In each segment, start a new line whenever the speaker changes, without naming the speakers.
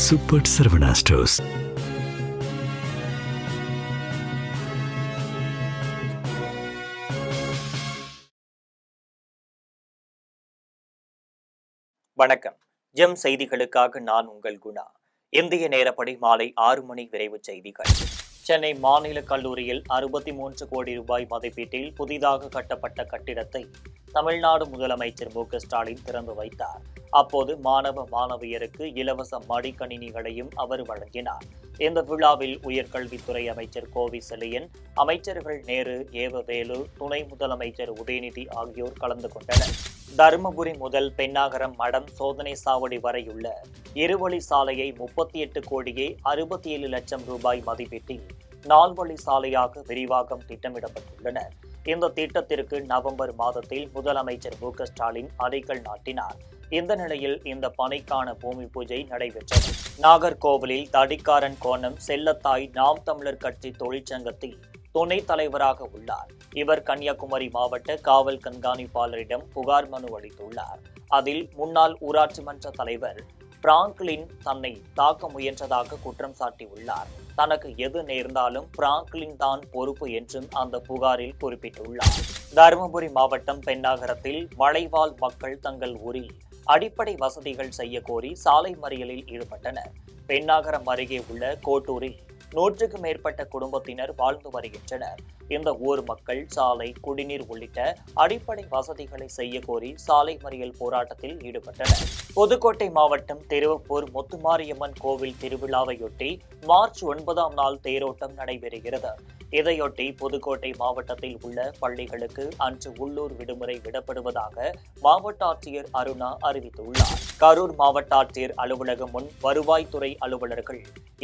Super Saravana stores.
வணக்கம். GeM செய்திகளுக்காக நான் உங்கள் குணா. இந்திய நேரப்படி மாலை 6 மணி விரைவு செய்திகள். சென்னை மாநில கல்லூரியில் 63 கோடி ரூபாய் மதிப்பீட்டில் புதிதாக கட்டப்பட்ட கட்டிடத்தை தமிழ்நாடு முதலமைச்சர் மு.க.ஸ்டாலின் திறந்து வைத்தார். அப்போது மாணவ மாணவியருக்கு இலவச மடிக்கணினிகளையும் அவர் வழங்கினார். இந்த விழாவில் உயர்கல்வித்துறை அமைச்சர் கோவி செழியன், அமைச்சர்கள் நேரு, ஏவவேலு, துணை முதலமைச்சர் உதயநிதி ஆகியோர் கலந்து கொண்டனர். தருமபுரி முதல் பென்னாகரம் மடம் சோதனை சாவடி வரையுள்ள இருவழி சாலையை 38 கோடியே 67 லட்சம் ரூபாய் மதிப்பீட்டில் 4 வழி சாலையாக விரிவாக்கம் திட்டமிடப்பட்டுள்ளன. இந்த திட்டத்திற்கு நவம்பர் மாதத்தில் முதலமைச்சர் மு.க.ஸ்டாலின் அடிக்கல் நாட்டினார். இந்த நிலையில் இந்த பணிக்கான பூமி பூஜை நடைபெற்றது. நாகர்கோவிலில் தடிக்காரன் கோணம் செல்லத்தாய் நாம் தமிழர் கட்சி தொழிற்சங்கத்தில் துணைத் தலைவராக உள்ளார். இவர் கன்னியாகுமரி மாவட்ட காவல் கண்காணிப்பாளரிடம் புகார் மனு அளித்துள்ளார். அதில் முன்னாள் ஊராட்சி மன்ற தலைவர் பிராங்க்லின் தன்னை தாக்க முயன்றதாக குற்றம் சாட்டியுள்ளார். தனக்கு எது நேர்ந்தாலும் பிராங்க்லின் தான் பொறுப்பு என்றும் அந்த புகாரில் குறிப்பிட்டுள்ளார். தருமபுரி மாவட்டம் பென்னாகரத்தில் மலைவாழ் மக்கள் தங்கள் ஊரில் அடிப்படை வசதிகள் செய்ய கோரி சாலை மறியலில் ஈடுபட்டனர். பென்னாகரம் அருகே உள்ள கோட்டூரில் 100க்கும் மேற்பட்ட குடும்பத்தினர் வாழ்ந்து வருகின்றனர். இந்த ஊர் மக்கள் சாலை, குடிநீர் உள்ளிட்ட அடிப்படை வசதிகளை செய்ய கோரி சாலை மறியல் போராட்டத்தில் ஈடுபட்டனர். புதுக்கோட்டை மாவட்டம் திருவப்பூர் முத்துமாரியம்மன் கோவில் திருவிழாவையொட்டி மார்ச் 9ஆம் நாள் தேரோட்டம் நடைபெறுகிறது. இதையொட்டி புதுக்கோட்டை மாவட்டத்தில் உள்ள பள்ளிகளுக்கு அன்று உள்ளூர் விடுமுறை விடப்படுவதாக மாவட்ட ஆட்சியர் அருணா அறிவித்துள்ளார். கரூர் மாவட்ட ஆட்சியர் அலுவலகம் முன் வருவாய்த்துறை அலுவலர்கள்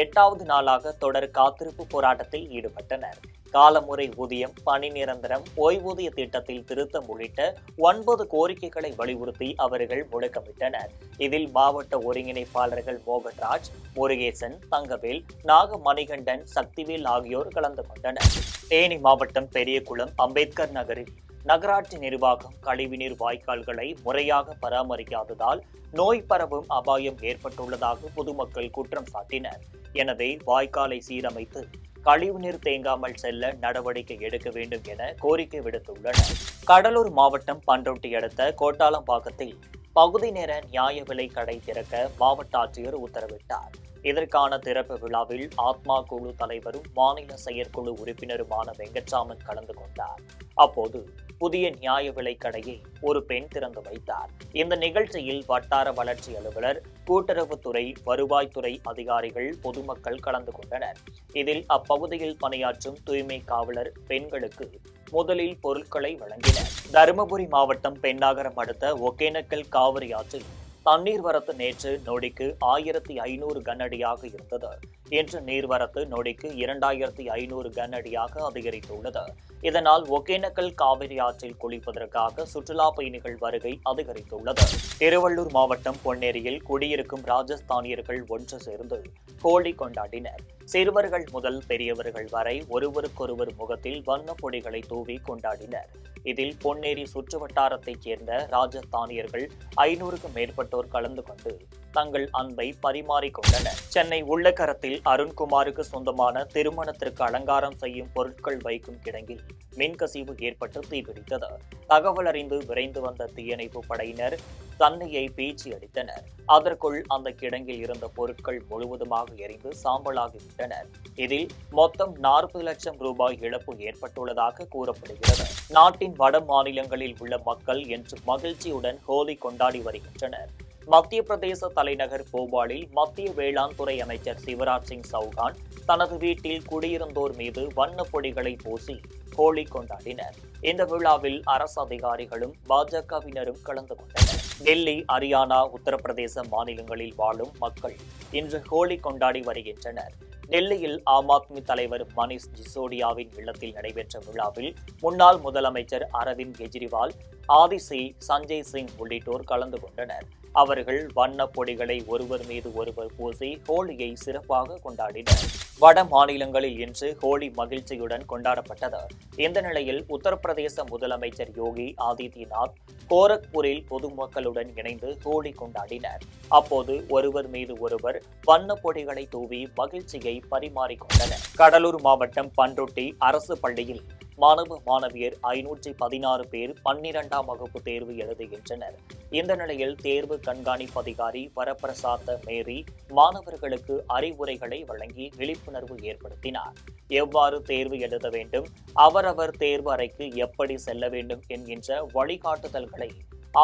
8வது நாளாக தொடர் காத்திருப்பு போராட்டத்தில் ஈடுபட்டனர். காலமுறை ஊதியம், பணி நிரந்தரம், ஓய்வூதிய திட்டத்தில் திருத்தம் உள்ளிட்ட 9 கோரிக்கைகளை வலியுறுத்தி அவர்கள் முழக்கமிட்டனர். இதில் மாவட்ட ஒருங்கிணைப்பாளர்கள் மோகன்ராஜ், முருகேசன், தங்கவேல், நாகமணிகண்டன், சக்திவேல் ஆகியோர் கலந்து கொண்டனர். தேனி மாவட்டம் பெரியகுளம் அம்பேத்கர் நகரில் நகராட்சி நிர்வாகம் கழிவுநீர் வாய்க்கால்களை முறையாக பராமரிக்காததால் நோய் பரவும் அபாயம் ஏற்பட்டுள்ளதாக பொதுமக்கள் குற்றம் சாட்டினர். எனவே வாய்க்காலை சீரமைத்து கழிவுநீர் தேங்காமல் செல்ல நடவடிக்கை எடுக்க வேண்டும் என கோரிக்கை விடுத்துள்ளனர். கடலூர் மாவட்டம் பண்ருட்டி அடுத்த கோட்டாலம்பாக்கத்தில் பகுதி நேர நியாய விலை கடை திறக்க மாவட்ட ஆட்சியர் உத்தரவிட்டார். இதற்கான திறப்பு விழாவில் ஆத்மா குழு தலைவரும் மாநில செயற்குழு உறுப்பினருமான வெங்கட்ராமன் கலந்து கொண்டார். அப்போது புதிய நியாய விலை கடையை ஒரு பெண் திறந்து வைத்தார். இந்த நிகழ்ச்சியில் வட்டார வளர்ச்சி அலுவலர், கூட்டுறவுத்துறை, வருவாய்த்துறை அதிகாரிகள், பொதுமக்கள் கலந்து கொண்டனர். இதில் அப்பகுதியில் பணியாற்றும் தூய்மை காவலர் பெண்களுக்கு முதலில் பொருட்களை வழங்கினர். தருமபுரி மாவட்டம் பென்னாகரம் அடுத்த ஒகேனக்கல் காவிரி ஆற்றில் தண்ணீர் வரத்து நேற்று நொடிக்கு 1500 கன அடியாக இருந்தது. இன்று நீர்வரத்து நொடிக்கு 2500 கன அடியாக அதிகரித்துள்ளது. இதனால் ஒகேனக்கல் காவிரி ஆற்றில் குளிப்பதற்காக சுற்றுலா பயணிகள் வருகை அதிகரித்துள்ளது. திருவள்ளூர் மாவட்டம் பொன்னேரியில் குடியிருக்கும் ராஜஸ்தானியர்கள் ஒன்று சேர்ந்து ஹோலி கொண்டாடினர். சிறுவர்கள் முதல் பெரியவர்கள் வரை ஒருவருக்கொருவர் முகத்தில் வண்ணப் பொடிகளை தூவி கொண்டாடினர். இதில் பொன்னேரி சுற்றுவட்டாரத்தைச் சேர்ந்த ராஜஸ்தானியர்கள் 500க்கும் மேற்பட்டோர் கலந்து கொண்டு தங்கள் அன்பை பரிமாறிக்கொண்டனர். சென்னை உள்ளக்கரத்தில் அருண்குமாருக்கு சொந்தமான திருமணத்திற்கு அலங்காரம் செய்யும் பொருட்கள் வைக்கும் கிடங்கில் மின்கசிவு ஏற்பட்டு தீப்பிடித்தது. தகவல் அறிந்து விரைந்து வந்த தீயணைப்பு படையினர் தண்ணியை பீச்சி அடித்தனர். அதற்குள் அந்த கிடங்கில் இருந்த பொருட்கள் முழுவதுமாக எரிந்து சாம்பலாகிவிட்டனர். இதில் மொத்தம் 40 லட்சம் ரூபாய் இழப்பு ஏற்பட்டுள்ளதாக கூறப்படுகிறது. நாட்டின் வட மாநிலங்களில் உள்ள மக்கள் இன்று மகிழ்ச்சியுடன் ஹோலி கொண்டாடி வருகின்றனர். மத்திய பிரதேச தலைநகர் போபாலில் மத்திய வேளாண் துறை அமைச்சர் சிவராஜ் சிங் சௌகான் தனது வீட்டில் குடியிருந்தோர் மீது வண்ணப் பொடிகளை பூசி ஹோலி கொண்டாடினர். இந்த விழாவில் அரசு அதிகாரிகளும் பாஜகவினரும் கலந்து கொண்டனர். டெல்லி, ஹரியானா, உத்தரப்பிரதேச மாநிலங்களில் வாழும் மக்கள் இன்று ஹோலி கொண்டாடி வருகின்றனர். டெல்லியில் ஆம் ஆத்மி தலைவர் மணீஷ் சிசோடியாவின் இல்லத்தில் நடைபெற்ற விழாவில் முன்னாள் முதலமைச்சர் அரவிந்த் கெஜ்ரிவால், ஆதிசி, சஞ்சய் சிங் உள்ளிட்டோர் கலந்து கொண்டனர். அவர்கள் வண்ணப் பொடிகளை ஒருவர் மீது ஒருவர் பூசி ஹோலியை சிறப்பாக கொண்டாடினர். வட மாநிலங்களில் இன்று ஹோலி மகிழ்ச்சியுடன் கொண்டாடப்பட்டது. இந்த நிலையில் உத்தரப்பிரதேச முதலமைச்சர் யோகி ஆதித்யநாத் கோரக்பூரில் பொதுமக்களுடன் இணைந்து ஹோலி கொண்டாடினர். அப்போது ஒருவர் மீது ஒருவர் வண்ணப் பொடிகளை தூவி மகிழ்ச்சியை பரிமாறிக்கொண்டனர். கடலூர் மாவட்டம் பண்ருட்டி அரசு பள்ளியில் மாணவ மாணவியர் 516 பேர் 12ஆம் வகுப்பு தேர்வு எழுதுகின்றனர். இந்த நிலையில் தேர்வு கண்காணிப்பு அதிகாரி வரப்பிரசாத்த மேரி மாணவர்களுக்கு அறிவுரைகளை வழங்கி விழிப்புணர்வு ஏற்படுத்தினார். எவ்வாறு தேர்வு எழுத வேண்டும், அவரவர் தேர்வு அறைக்கு எப்படி செல்ல வேண்டும் என்கின்ற வழிகாட்டுதல்களை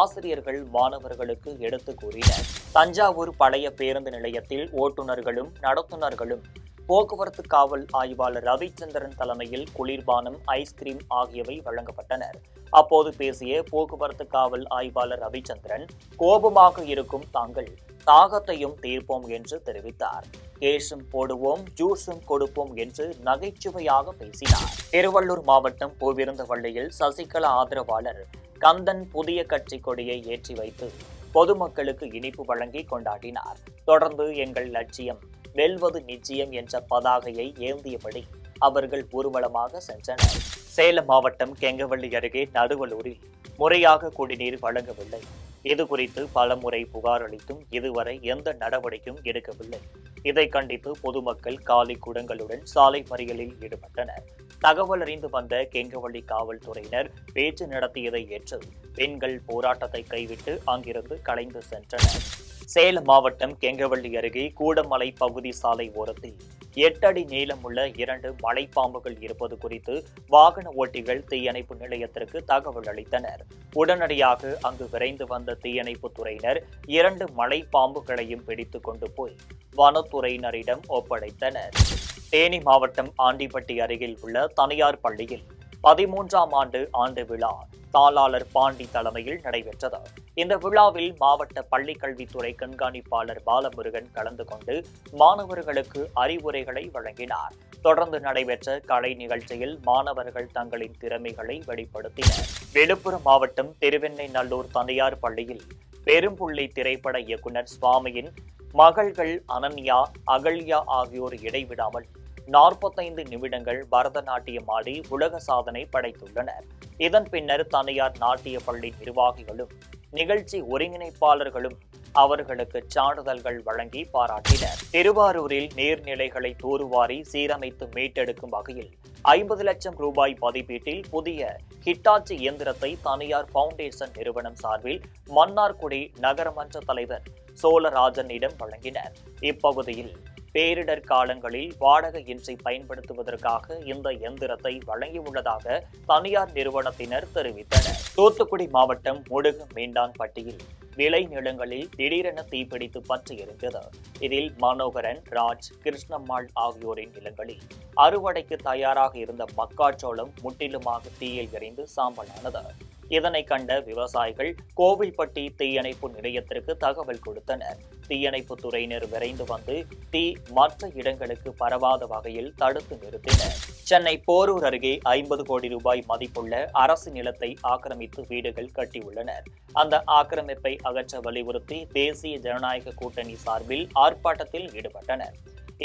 ஆசிரியர்கள் மாணவர்களுக்கு எடுத்து கூறினர். தஞ்சாவூர் பழைய பேருந்து நிலையத்தில் ஓட்டுநர்களும் நடத்துனர்களும் போக்குவரத்து காவல் ஆய்வாளர் ரவிச்சந்திரன் தலைமையில் குளிர்பானம், ஐஸ்கிரீம் ஆகியவை வழங்கப்பட்டனர். அப்போது பேசிய போக்குவரத்து காவல் ஆய்வாளர் ரவிச்சந்திரன், கோபமாக இருக்கும் தாங்கள் தாகத்தையும் தீர்ப்போம் என்று தெரிவித்தார். கேஷும் போடுவோம், ஜூஸும் கொடுப்போம் என்று நகைச்சுவையாக பேசினார். திருவள்ளூர் மாவட்டம் பூவிருந்தவள்ளியில் சசிகலா ஆதரவாளர் கந்தன் புதிய கட்சி கொடியை ஏற்றி வைத்து பொதுமக்களுக்கு இனிப்பு வழங்கி கொண்டாடினார். தொடர்ந்து எங்கள் லட்சியம் வெல்வது நிச்சயம் என்ற பதாகையை ஏந்தியபடி அவர்கள் ஊர்வலமாக சென்றனர். சேலம் மாவட்டம் கெங்கவள்ளி அருகே நடுவலூரில் முறையாக குடிநீர் வழங்கவில்லை. இதுகுறித்து பலமுறை புகார் அளித்தும் இதுவரை எந்த நடவடிக்கையும் எடுக்கவில்லை. இதை கண்டித்து பொதுமக்கள் காலி குடங்களுடன் சாலை மறியலில் ஈடுபட்டனர். தகவல் அறிந்து வந்த கெங்கவள்ளி காவல்துறையினர் பேச்சு நடத்தியதை ஏற்று பெண்கள் போராட்டத்தை கைவிட்டு அங்கிருந்து கலைந்து சென்றனர். சேலம் மாவட்டம் கெங்கவள்ளி அருகே கூடமலை பகுதி சாலை ஓரத்தில் 8 அடி நீளமுள்ள 2 மலைப்பாம்புகள் இருப்பது குறித்து வாகன ஓட்டிகள் தீயணைப்பு நிலையத்திற்கு தகவல் அளித்தனர். உடனடியாக அங்கு விரைந்து வந்த தீயணைப்பு துறையினர் 2 மலைப்பாம்புகளையும் பிடித்து கொண்டு போய் வனத்துறையினரிடம் ஒப்படைத்தனர். தேனி மாவட்டம் ஆண்டிப்பட்டி அருகில் உள்ள தனியார் பள்ளியில் 13ஆம் ஆண்டு விழா தாளாளர் பாண்டி தலைமையில் நடைபெற்றது. இந்த விழாவில் மாவட்ட பள்ளிக்கல்வித்துறை கண்காணிப்பாளர் பாலமுருகன் கலந்து கொண்டு மாணவர்களுக்கு அறிவுரைகளை வழங்கினார். தொடர்ந்து நடைபெற்ற கலை நிகழ்ச்சியில் மாணவர்கள் தங்களின் திறமைகளை வெளிப்படுத்தினர். விழுப்புரம் மாவட்டம் திருவெண்ணெய்நல்லூர் தனியார் பள்ளியில் பெரும்புள்ளி திரைப்பட இயக்குனர் சுவாமியின் மகள்கள் அனன்யா, அகல்யா ஆகியோர் இடைவிடாமல் 45 நிமிடங்கள் பரதநாட்டியம் ஆடி உலக சாதனை படைத்துள்ளனர். இதன் பின்னர் தனியார் நாட்டிய பள்ளி நிர்வாகிகளும் நிகழ்ச்சி ஒருங்கிணைப்பாளர்களும் அவர்களுக்கு சான்றிதழ்கள் வழங்கி பாராட்டினர். திருவாரூரில் நீர்நிலைகளை தூர்வாரி சீரமைத்து மீட்டெடுக்கும் வகையில் 50 லட்சம் ரூபாய் மதிப்பீட்டில் புதிய ஹிட்டாச்சி இயந்திரத்தை தனியார் பவுண்டேஷன் நிறுவனம் சார்பில் மன்னார்குடி நகரமன்ற தலைவர் சோழராஜனிடம் வழங்கினர். இப்பகுதியில் பேரிடர் காலங்களில் வாடகையின்றி பயன்படுத்துவதற்காக இந்த எந்திரத்தை வழங்கியுள்ளதாக தனியார் நிறுவனத்தினர் தெரிவித்தனர். தூத்துக்குடி மாவட்டம் முடுகு மீண்டான்பட்டியில் விளை நிலங்களில் திடீரென தீப்பிடித்து பற்றி எரிந்தது. இதில் மனோகரன், ராஜ், கிருஷ்ணம்மாள் ஆகியோரின் நிலங்களில் அறுவடைக்கு தயாராக இருந்த மக்காச்சோளம் முற்றிலுமாக தீயில் எரிந்து சாம்பலானது. இதனை கண்ட விவசாயிகள் கோவில்பட்டி தீயணைப்பு நிலையத்திற்கு தகவல் கொடுத்தனர். தீயணைப்பு துறையினர் விரைந்து வந்து தீ மற்ற இடங்களுக்கு பரவாத வகையில் தடுத்து நிறுத்தினர். சென்னை போரூர் அருகே 50 கோடி ரூபாய் மதிப்புள்ள அரசு நிலத்தை ஆக்கிரமித்து வீடுகள் கட்டியுள்ளனர். அந்த ஆக்கிரமிப்பை அகற்ற வலியுறுத்தி தேசிய ஜனநாயக கூட்டணி சார்பில் ஆர்ப்பாட்டத்தில் ஈடுபட்டனர்.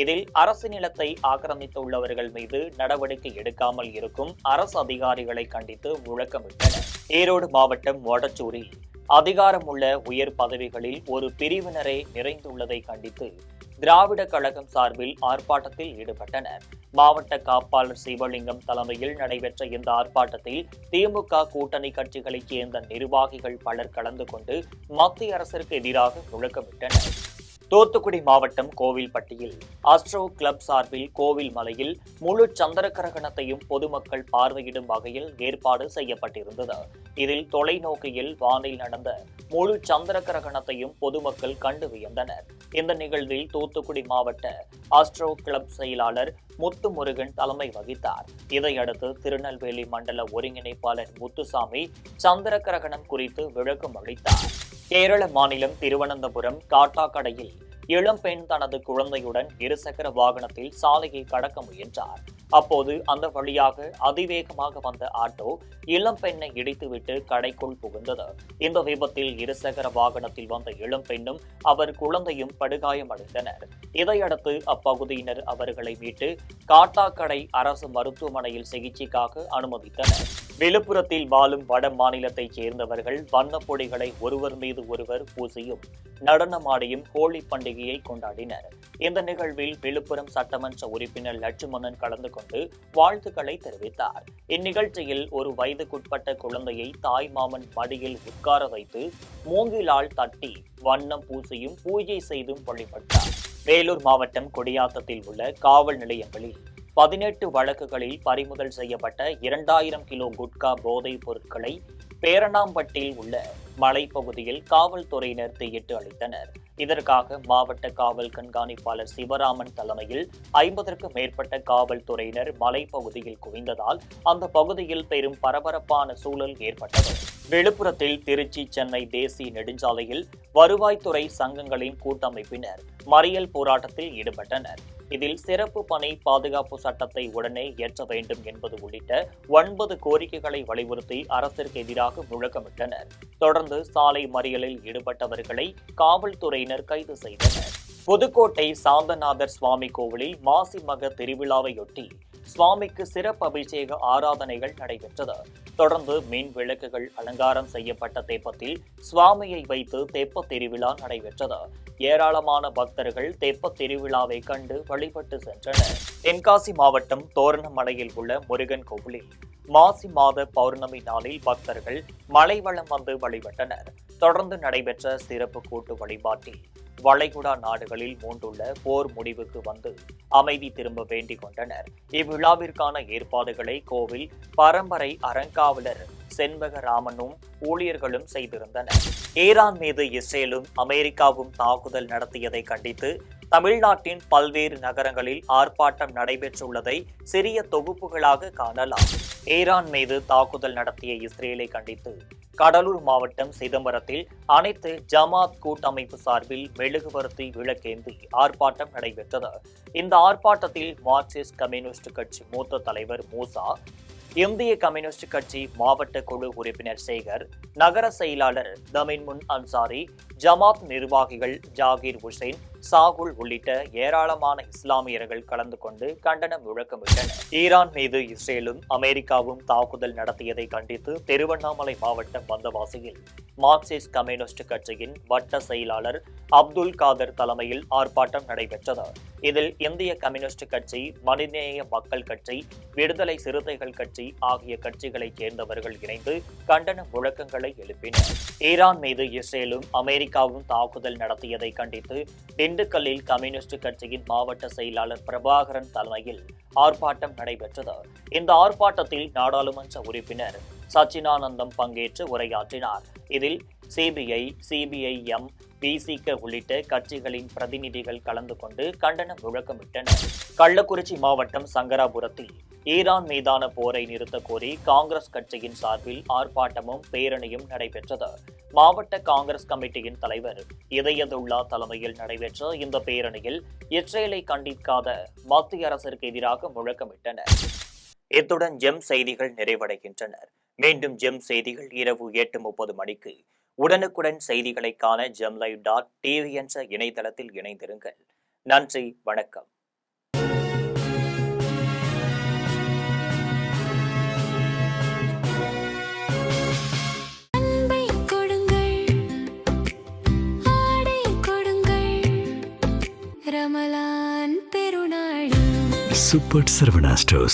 இதில் அரசு நிலத்தை ஆக்கிரமித்துள்ளவர்கள் மீது நடவடிக்கை எடுக்காமல் இருக்கும் அரசு அதிகாரிகளை கண்டித்து முழக்கமிட்டனர். ஈரோடு மாவட்டம் மொடச்சூரில் அதிகாரமுள்ள உயர் பதவிகளில் ஒரு பிரிவினரே நிறைந்துள்ளதை கண்டித்து திராவிட கழகம் சார்பில் ஆர்ப்பாட்டத்தில் ஈடுபட்டனர். மாவட்ட காப்பாளர் சிவலிங்கம் தலைமையில் நடைபெற்ற இந்த ஆர்ப்பாட்டத்தில் திமுக கூட்டணி கட்சிகளைச் சேர்ந்த நிர்வாகிகள் பலர் கலந்து கொண்டு மத்திய அரசிற்கு எதிராக முழக்கமிட்டனர். தூத்துக்குடி மாவட்டம் கோவில்பட்டியில் அஸ்ட்ரோ கிளப் சார்பில் கோவில் மலையில் முழு சந்திர கிரகணத்தையும் பொதுமக்கள் பார்வையிடும் வகையில் ஏற்பாடு செய்யப்பட்டிருந்தது. இதில் தொலைநோக்கியில் வானில் நடந்த முழு சந்திர கிரகணத்தையும் பொதுமக்கள் கண்டு வியந்தனர். இந்த நிகழ்வில் தூத்துக்குடி மாவட்ட அஸ்ட்ரோ கிளப் செயலாளர் முத்துமுருகன் தலைமை வகித்தார். இதையடுத்து திருநெல்வேலி மண்டல ஒருங்கிணைப்பாளர் முத்துசாமி சந்திர கிரகணம் குறித்து விளக்கம் அளித்தார். கேரள மாநிலம் திருவனந்தபுரம் காட்டாக்கடையில் இளம்பெண் தனது குழந்தையுடன் இருசக்கர வாகனத்தில் சாலையை கடக்க முயன்றார். அப்போது அந்த வழியாக அதிவேகமாக வந்த ஆட்டோ இளம்பெண்ணை இடித்துவிட்டு கடைக்குள் புகுந்தது. இந்த விபத்தில் இருசக்கர வாகனத்தில் வந்த இளம்பெண்ணும் அவர் குழந்தையும் படுகாயமடைந்தனர். இதையடுத்து அப்பகுதியினர் அவர்களை மீட்டு காட்டாக்கடை அரசு மருத்துவமனையில் சிகிச்சைக்காக அனுமதித்தனர். விழுப்புரத்தில் வாழும் வட மாநிலத்தைச் சேர்ந்தவர்கள் வண்ணப்பொடிகளை ஒருவர் மீது ஒருவர் பூசியும் நடனமாடியும் ஹோலி பண்டிகையை கொண்டாடினர். இந்த நிகழ்வில் விழுப்புரம் சட்டமன்ற உறுப்பினர் லட்சுமணன் கலந்து கொண்டு வாழ்த்துக்களை தெரிவித்தார். இந்நிகழ்ச்சியில் ஒரு வயதுக்குட்பட்ட குழந்தையை தாய் மாமன் மடியில் உட்கார வைத்து மூங்கிலால் தட்டி வண்ணம் பூசியும் பூஜை செய்தும் வழிபட்டார். வேலூர் மாவட்டம் கொடியாத்தத்தில் உள்ள காவல் நிலையங்களில் 18 வழக்குகளில் பறிமுதல் செய்யப்பட்ட 2000 கிலோ குட்கா போதைப் பொருட்களை பேரணாம்பட்டில் உள்ள மலைப்பகுதியில் காவல்துறையினர் தீயிட்டு அளித்தனர். இதற்காக மாவட்ட காவல் கண்காணிப்பாளர் சிவராமன் தலைமையில் 50க்கும் மேற்பட்ட காவல்துறையினர் மலைப்பகுதியில் குவிந்ததால் அந்த பகுதியில் பெரும் பரபரப்பான சூழல் ஏற்பட்டது. விழுப்புரத்தில் திருச்சி சென்னை தேசிய நெடுஞ்சாலையில் வருவாய்த்துறை சங்கங்களின் கூட்டமைப்பினர் மறியல் போராட்டத்தில் ஈடுபட்டனர். இதில் சிறப்பு பணி பாதுகாப்பு சட்டத்தை உடனே இயற்ற வேண்டும் என்பது உள்ளிட்ட 9 கோரிக்கைகளை வலியுறுத்தி அரசிற்கு எதிராக முழக்கமிட்டனர். தொடர்ந்து சாலை மறியலில் ஈடுபட்டவர்களை காவல்துறையினர் கைது செய்தனர். புதுக்கோட்டை சாந்தநாதர் சுவாமி கோவிலில் மாசி மக திருவிழாவையொட்டி சுவாமிக்கு சிறப்பு அபிஷேக ஆராதனைகள் நடைபெற்றது. தொடர்ந்து மின் விளக்குகள் அலங்காரம் செய்யப்பட்ட தெப்பத்தில் சுவாமியை வைத்து தெப்ப திருவிழா நடைபெற்றது. ஏராளமான பக்தர்கள் தெப்ப திருவிழாவை கண்டு வழிபட்டு சென்றனர். தென்காசி மாவட்டம் தோரணமலையில் உள்ள முருகன் கோவிலில் மாசி மாத பௌர்ணமி நாளில் பக்தர்கள் மலை வலம் வந்து வழிபட்டனர். தொடர்ந்து நடைபெற்ற சிறப்பு கூட்டு வழிபாட்டில் வளைகுடா நாடுகளில் மூண்டுள்ள போர் முடிவுக்கு வந்து அமைதி திரும்ப வேண்டிக் கொண்டனர். இவ்விழாவிற்கான ஏற்பாடுகளை கோவில் பரம்பரை அறங்காவலர் செண்பகராமனும் ஊழியர்களும் செய்திருந்தனர். ஈரான் மீது இஸ்ரேலும் அமெரிக்காவும் தாக்குதல் நடத்தியதை கண்டித்து தமிழ்நாட்டின் பல்வேறு நகரங்களில் ஆர்ப்பாட்டம் நடைபெற்றுள்ளதை சிறிய தொகுப்புகளாக காணலாம். ஈரான் மீது தாக்குதல் நடத்திய இஸ்ரேலை கண்டித்து கடலூர் மாவட்டம் சிதம்பரத்தில் அனைத்து ஜமாத் கூட்டமைப்பு சார்பில் மெழுகுவர்த்தி விளக்கேந்தி ஆர்ப்பாட்டம் நடைபெற்றது. இந்த ஆர்ப்பாட்டத்தில் மார்க்சிஸ்ட் கம்யூனிஸ்ட் கட்சி மூத்த தலைவர் மூசா, இந்திய கம்யூனிஸ்ட் கட்சி மாவட்ட குழு உறுப்பினர் சேகர், நகர செயலாளர் தமின்முன் அன்சாரி, ஜமாத் நிர்வாகிகள் ஜாகிர் ஹுசைன், சாகுல் உள்ளிட்ட ஏராளமான இஸ்லாமியர்கள் கலந்து கொண்டு கண்டனம் முழக்கமிட்டனர். ஈரான் மீது இஸ்ரேலும் அமெரிக்காவும் தாக்குதல் நடத்தியதை கண்டித்து திருவண்ணாமலை மாவட்டம் வந்தவாசியில் மார்க்சிஸ்ட் கம்யூனிஸ்ட் கட்சியின் வட்ட செயலாளர் அப்துல் காதர் தலைமையில் ஆர்ப்பாட்டம் நடைபெற்றது. இதில் இந்திய கம்யூனிஸ்ட் கட்சி, மனிதநேய மக்கள் கட்சி, விடுதலை சிறுத்தைகள் கட்சி ஆகிய கட்சிகளைச் சேர்ந்தவர்கள் இணைந்து கண்டன முழக்கங்களை எழுப்பினர். ஈரான் மீது இஸ்ரேலும் அமெரிக்காவும் தாக்குதல் நடத்தியதை கண்டித்து திண்டுக்கல்லில் கம்யூனிஸ்ட் கட்சியின் மாவட்ட செயலாளர் பிரபாகரன் தலைமையில் ஆர்ப்பாட்டம் நடைபெற்றது. இந்த ஆர்ப்பாட்டத்தில் நாடாளுமன்ற உறுப்பினர் சச்சினானந்தம் பங்கேற்று உரையாற்றினார். இதில் சிபிஐ, சிபிஐஎம், பிசிக உள்ளிட்ட கட்சிகளின் பிரதிநிதிகள் கலந்து கொண்டு கண்டன முழக்கமிட்டனர். கள்ளக்குறிச்சி மாவட்டம் சங்கராபுரத்தில் ஈரான் மீதான போரை நிறுத்த கோரி காங்கிரஸ் கட்சியின் சார்பில் ஆர்ப்பாட்டமும் பேரணியும் நடைபெற்றது. மாவட்ட காங்கிரஸ் கமிட்டியின் தலைவர் இதயதுல்லா தலைமையில் நடைபெற்ற இந்த பேரணியில் இஸ்ரேலை கண்டிக்காத மத்திய அரசிற்கு எதிராக முழக்கமிட்டனர். இத்துடன் ஜெம் செய்திகள் நிறைவடைகின்றன. மீண்டும் ஜெம் செய்திகள் இரவு 8:30 மணிக்கு உடனுக்குடன் செய்திகளை காண gemlive.tv என்ற இணையதளத்தில் இணைந்திருங்கள். நன்றி, வணக்கம்.
Super Sarvana Stores.